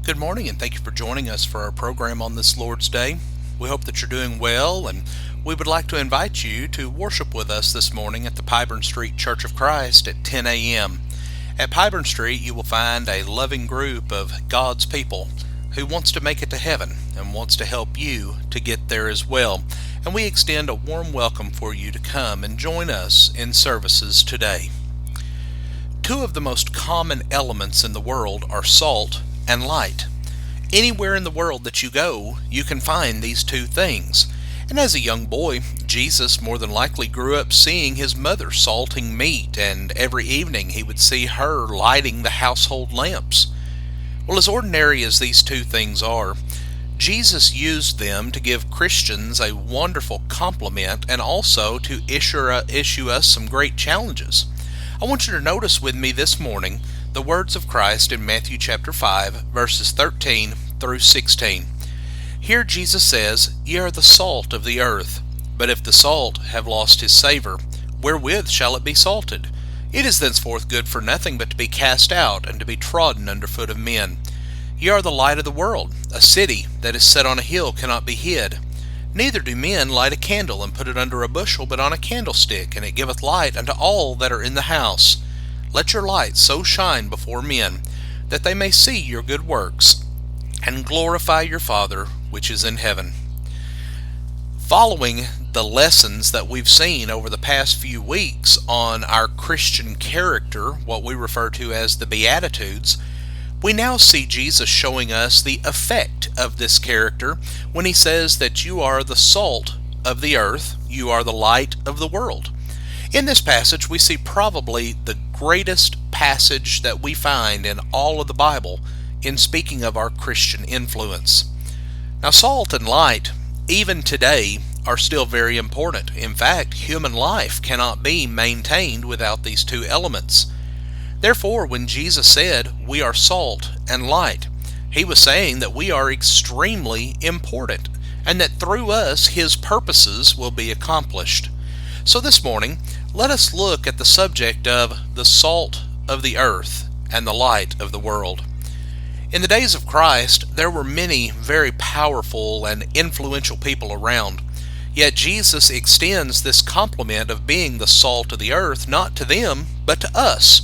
Good morning, and thank you for joining us for our program on this Lord's Day. We hope that you're doing well, and we would like to invite you to worship with us this morning at the Pyburn Street Church of Christ at 10 a.m. At Pyburn Street, you will find a loving group of God's people who wants to make it to heaven and wants to help you to get there as well. And we extend a warm welcome for you to come and join us in services today. Two of the most common elements in the world are salt and light. Anywhere in the world that you go, you can find these two things. And as a young boy, Jesus more than likely grew up seeing his mother salting meat, and every evening he would see her lighting the household lamps. Well, as ordinary as these two things are, Jesus used them to give Christians a wonderful compliment and also to issue us some great challenges. I want you to notice with me this morning the words of Christ in Matthew chapter 5, verses 13 through 16. Here Jesus says, "Ye are the salt of the earth, but if the salt have lost his savour, wherewith shall it be salted? It is thenceforth good for nothing but to be cast out, and to be trodden under foot of men. Ye are the light of the world. A city that is set on a hill cannot be hid. Neither do men light a candle and put it under a bushel, but on a candlestick, and it giveth light unto all that are in the house. Let your light so shine before men, that they may see your good works, and glorify your Father which is in heaven." Following the lessons that we've seen over the past few weeks on our Christian character, what we refer to as the Beatitudes, we now see Jesus showing us the effect of this character when he says that you are the salt of the earth, you are the light of the world. In this passage, we see probably the greatest passage that we find in all of the Bible in speaking of our Christian influence. Now, salt and light, even today, are still very important. In fact, human life cannot be maintained without these two elements. Therefore, when Jesus said, "We are salt and light," he was saying that we are extremely important, and that through us his purposes will be accomplished. So this morning, let us look at the subject of the salt of the earth and the light of the world. In the days of Christ, there were many very powerful and influential people around. Yet Jesus extends this compliment of being the salt of the earth not to them, but to us.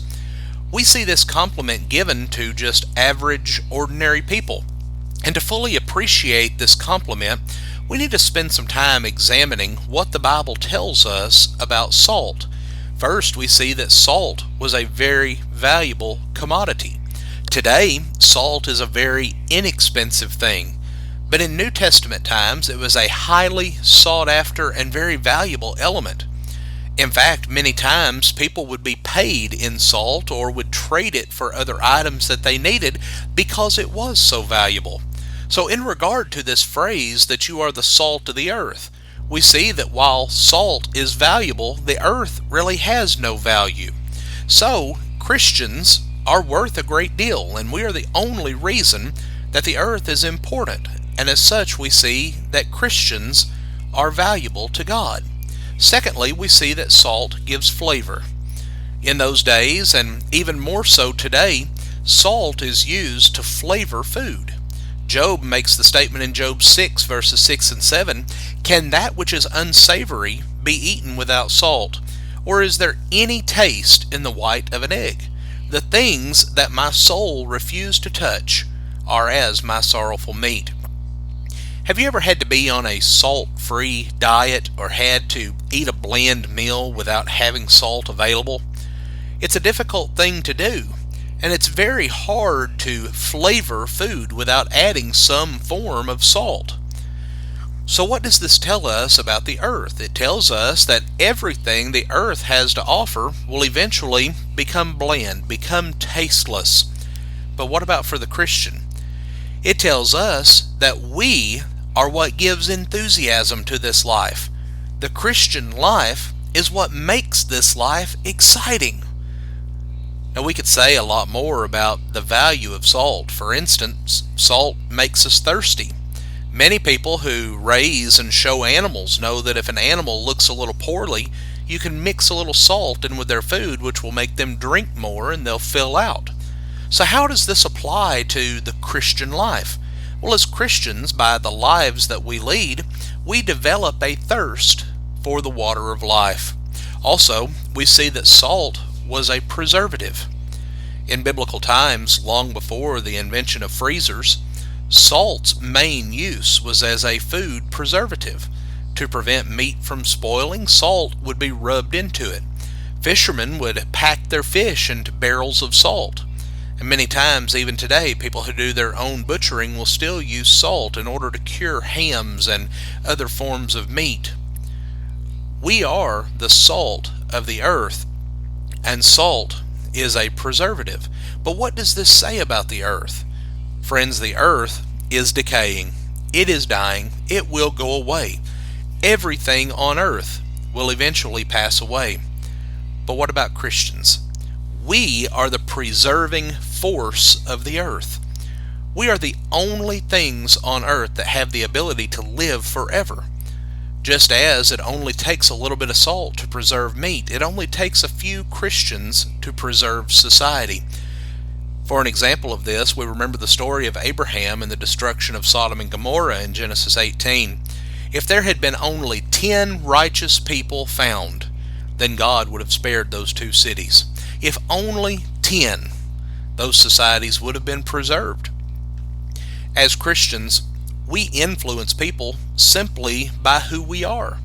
We see this compliment given to just average, ordinary people. And to fully appreciate this compliment, we need to spend some time examining what the Bible tells us about salt. First, we see that salt was a very valuable commodity. Today, salt is a very inexpensive thing, but in New Testament times, it was a highly sought after and very valuable element. In fact, many times people would be paid in salt or would trade it for other items that they needed because it was so valuable. So in regard to this phrase that you are the salt of the earth, we see that while salt is valuable, the earth really has no value. So Christians are worth a great deal, and we are the only reason that the earth is important, and as such we see that Christians are valuable to God. Secondly, we see that salt gives flavor. In those days, and even more so today, salt is used to flavor food. Job makes the statement in Job 6, verses 6 and 7, "Can that which is unsavory be eaten without salt? Or is there any taste in the white of an egg? The things that my soul refused to touch are as my sorrowful meat." Have you ever had to be on a salt-free diet or had to eat a bland meal without having salt available? It's a difficult thing to do, and it's very hard to flavor food without adding some form of salt. So what does this tell us about the earth? It tells us that everything the earth has to offer will eventually become bland, become tasteless. But what about for the Christian? It tells us that we are what gives enthusiasm to this life. The Christian life is what makes this life exciting. Now, we could say a lot more about the value of salt. For instance, salt makes us thirsty. Many people who raise and show animals know that if an animal looks a little poorly, you can mix a little salt in with their food, which will make them drink more and they'll fill out. So how does this apply to the Christian life? Well, as Christians, by the lives that we lead, we develop a thirst for the water of life. Also, we see that salt was a preservative. In biblical times, long before the invention of freezers, salt's main use was as a food preservative. To prevent meat from spoiling, salt would be rubbed into it. Fishermen would pack their fish into barrels of salt. And many times, even today, people who do their own butchering will still use salt in order to cure hams and other forms of meat. We are the salt of the earth, and salt is a preservative. But what does this say about the earth? Friends, the earth is decaying. It is dying. It will go away. Everything on earth will eventually pass away. But what about Christians? We are the preserving force of the earth. We are the only things on earth that have the ability to live forever. Just as it only takes a little bit of salt to preserve meat, it only takes a few Christians to preserve society. For an example of this, we remember the story of Abraham and the destruction of Sodom and Gomorrah in Genesis 18. If there had been only 10 righteous people found, then God would have spared those 2 cities. If only 10, those societies would have been preserved. As Christians, we influence people simply by who we are.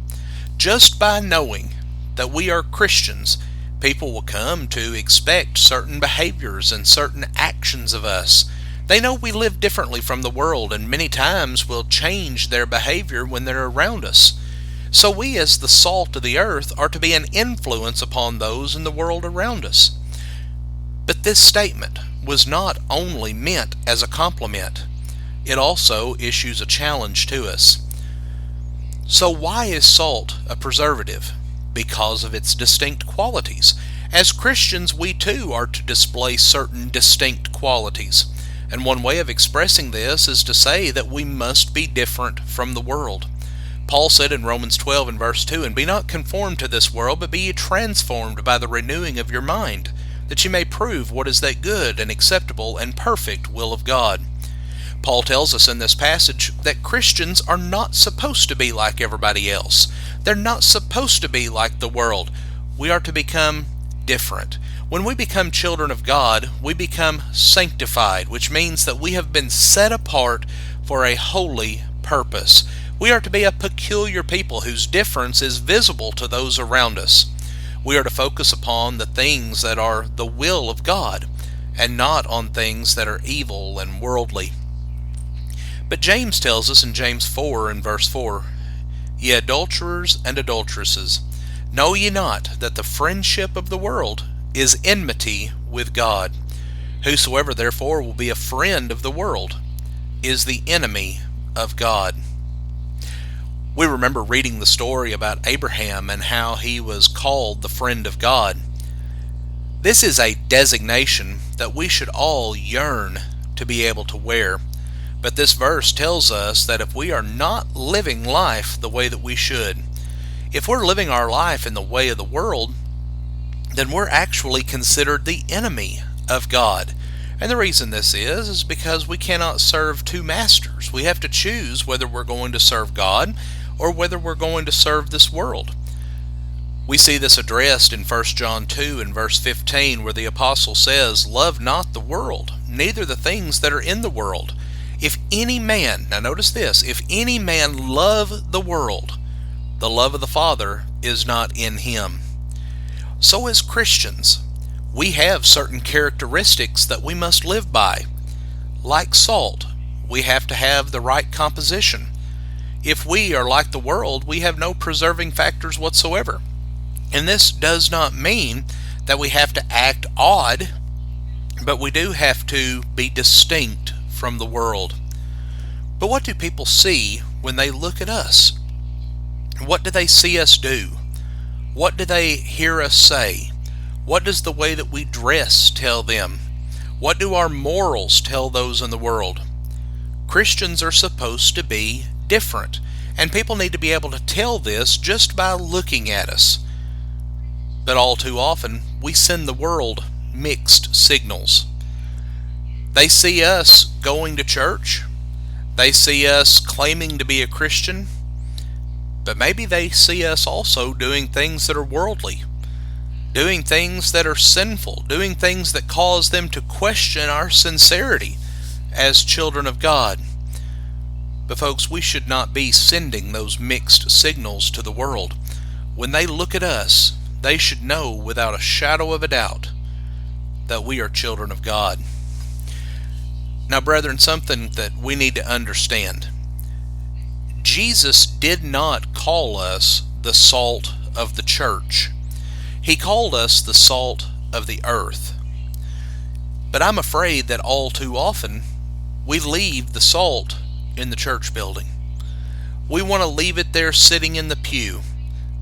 Just by knowing that we are Christians, people will come to expect certain behaviors and certain actions of us. They know we live differently from the world, and many times will change their behavior when they're around us. So we, as the salt of the earth, are to be an influence upon those in the world around us. But this statement was not only meant as a compliment. It also issues a challenge to us. So why is salt a preservative? Because of its distinct qualities. As Christians, we too are to display certain distinct qualities. And one way of expressing this is to say that we must be different from the world. Paul said in Romans 12 and verse 2, "And be not conformed to this world, but be ye transformed by the renewing of your mind, that ye may prove what is that good and acceptable and perfect will of God." Paul tells us in this passage that Christians are not supposed to be like everybody else. They're not supposed to be like the world. We are to become different. When we become children of God, we become sanctified, which means that we have been set apart for a holy purpose. We are to be a peculiar people whose difference is visible to those around us. We are to focus upon the things that are the will of God, and not on things that are evil and worldly. But James tells us in James 4 and verse 4, "Ye adulterers and adulteresses, know ye not that the friendship of the world is enmity with God? Whosoever therefore will be a friend of the world is the enemy of God." We remember reading the story about Abraham and how he was called the friend of God. This is a designation that we should all yearn to be able to wear. But this verse tells us that if we are not living life the way that we should, if we're living our life in the way of the world, then we're actually considered the enemy of God. And the reason this is because we cannot serve 2 masters. We have to choose whether we're going to serve God or whether we're going to serve this world. We see this addressed in 1 John 2 and verse 15, where the apostle says, "Love not the world, neither the things that are in the world. If any man," now notice this, "if any man love the world, the love of the Father is not in him." So as Christians, we have certain characteristics that we must live by. Like salt, we have to have the right composition. If we are like the world, we have no preserving factors whatsoever. And this does not mean that we have to act odd, but we do have to be distinct from the world. But what do people see when they look at us? What do they see us do? What do they hear us say? What does the way that we dress tell them? What do our morals tell those in the world? Christians are supposed to be different, and people need to be able to tell this just by looking at us. But all too often, we send the world mixed signals. They see us going to church. They see us claiming to be a Christian. But maybe they see us also doing things that are worldly, doing things that are sinful, doing things that cause them to question our sincerity as children of God. But folks, we should not be sending those mixed signals to the world. When they look at us, they should know without a shadow of a doubt that we are children of God. Now, brethren, something that we need to understand. Jesus did not call us the salt of the church. He called us the salt of the earth. But I'm afraid that all too often we leave the salt in the church building. We want to leave it there sitting in the pew.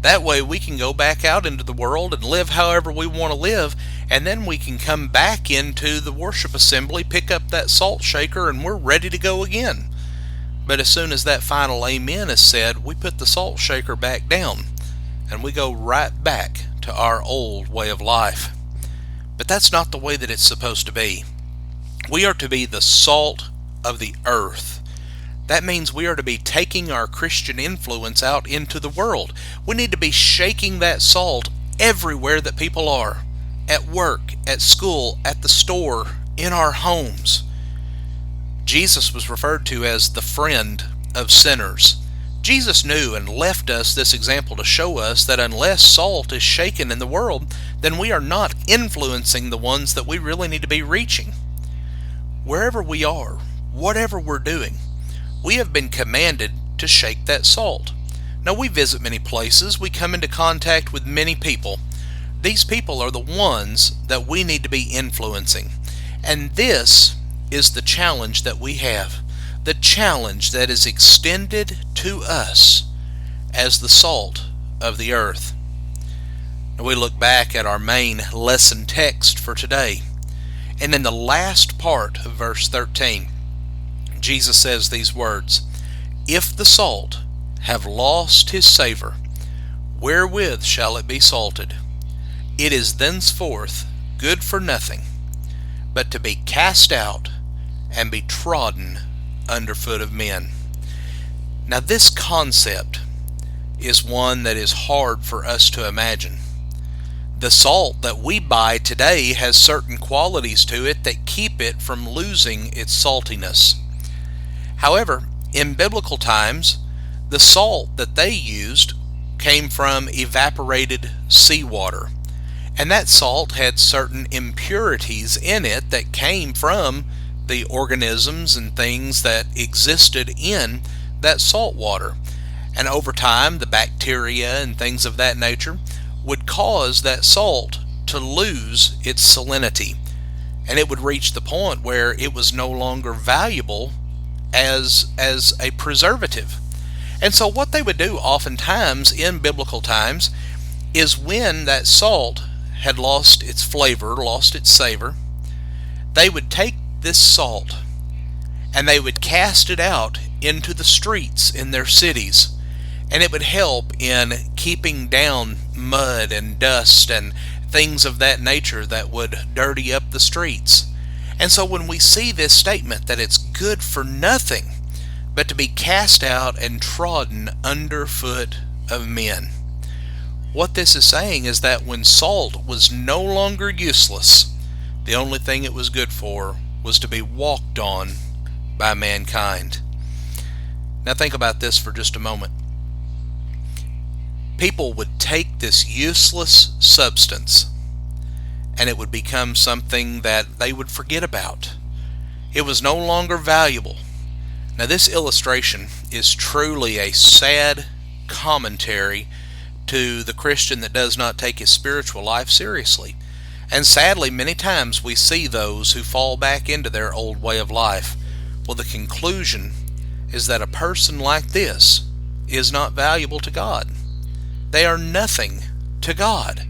That way we can go back out into the world and live however we want to live, and then we can come back into the worship assembly, pick up that salt shaker, and we're ready to go again. But as soon as that final amen is said, we put the salt shaker back down, and we go right back to our old way of life. But that's not the way that it's supposed to be. We are to be the salt of the earth. That means we are to be taking our Christian influence out into the world. We need to be shaking that salt everywhere that people are. At work, at school, at the store, in our homes. Jesus was referred to as the friend of sinners. Jesus knew and left us this example to show us that unless salt is shaken in the world, then we are not influencing the ones that we really need to be reaching. Wherever we are, whatever we're doing, we have been commanded to shake that salt. Now, we visit many places, we come into contact with many people. These people are the ones that we need to be influencing. And this is the challenge that we have. The challenge that is extended to us as the salt of the earth. Now, we look back at our main lesson text for today. And in the last part of verse 13, Jesus says these words, "If the salt have lost his savor, wherewith shall it be salted? It is thenceforth good for nothing, but to be cast out and be trodden under foot of men." Now, this concept is one that is hard for us to imagine. The salt that we buy today has certain qualities to it that keep it from losing its saltiness. However, in biblical times, the salt that they used came from evaporated seawater. And that salt had certain impurities in it that came from the organisms and things that existed in that salt water. And over time, the bacteria and things of that nature would cause that salt to lose its salinity. And it would reach the point where it was no longer valuable as a preservative. And so what they would do oftentimes in biblical times is when that salt had lost its flavor, lost its savor, they would take this salt and they would cast it out into the streets in their cities. And it would help in keeping down mud and dust and things of that nature that would dirty up the streets. And so when we see this statement that it's good for nothing but to be cast out and trodden underfoot of men, what this is saying is that when salt was no longer useless, the only thing it was good for was to be walked on by mankind. Now think about this for just a moment. People would take this useless substance and it would become something that they would forget about. It was no longer valuable. Now, this illustration is truly a sad commentary to the Christian that does not take his spiritual life seriously. And sadly, many times we see those who fall back into their old way of life. Well, the conclusion is that a person like this is not valuable to God. They are nothing to God.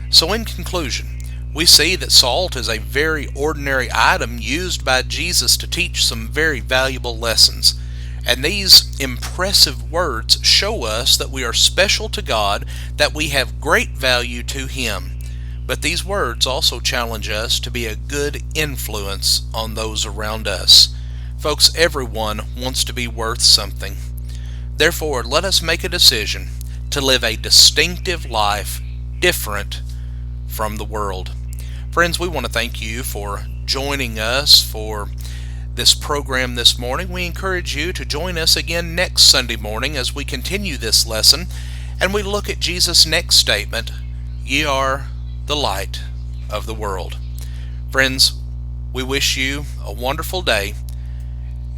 So in conclusion, we see that salt is a very ordinary item used by Jesus to teach some very valuable lessons. And these impressive words show us that we are special to God, that we have great value to Him. But these words also challenge us to be a good influence on those around us. Folks, everyone wants to be worth something. Therefore, let us make a decision to live a distinctive life different from the world. Friends, we want to thank you for joining us for this program this morning. We encourage you to join us again next Sunday morning as we continue this lesson and we look at Jesus' next statement, "Ye are the light of the world." Friends, we wish you a wonderful day,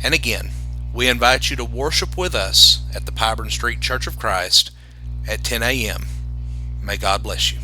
and again, we invite you to worship with us at the Pyburn Street Church of Christ at 10 a.m. May God bless you.